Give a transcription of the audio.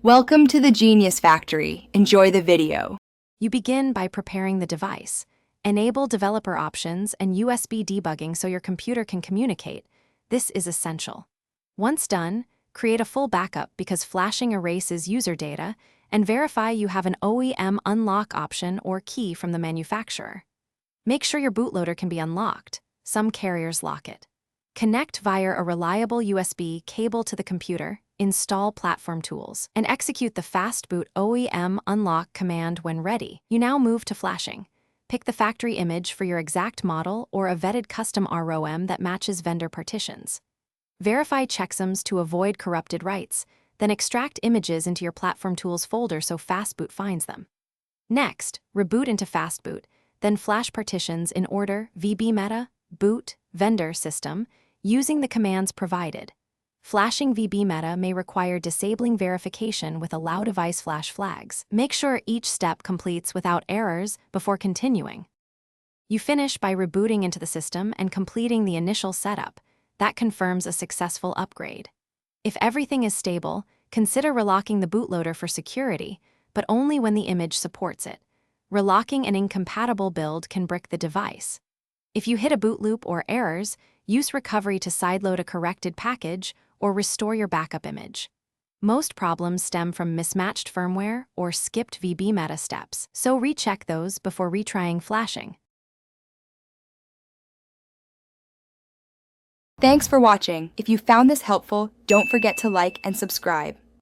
Welcome to the Genius Factory. Enjoy the video. You begin by preparing the device. Enable developer options and USB debugging so your computer can communicate. This is essential. Once done, create a full backup because flashing erases user data, and verify you have an OEM unlock option or key from the manufacturer. Make sure your bootloader can be unlocked. Some carriers lock it. Connect via a reliable USB cable to the computer, install platform tools, and execute the fastboot OEM unlock command when ready. You now move to flashing. Pick the factory image for your exact model or a vetted custom ROM that matches vendor partitions. Verify checksums to avoid corrupted writes, then extract images into your platform tools folder so fastboot finds them. Next, reboot into fastboot, then flash partitions in order VB meta, boot, vendor system, using the commands provided. Flashing VB meta may require disabling verification with allow device flash flags. Make sure each step completes without errors before continuing. You finish by rebooting into the system and completing the initial setup. That confirms a successful upgrade. If everything is stable, consider relocking the bootloader for security, but only when the image supports it. Relocking an incompatible build can brick the device. If you hit a boot loop or errors, use recovery to sideload a corrected package or restore your backup image. Most problems stem from mismatched firmware or skipped VB meta steps, so recheck those before retrying flashing. Thanks for watching. If you found this helpful, don't forget to like and subscribe.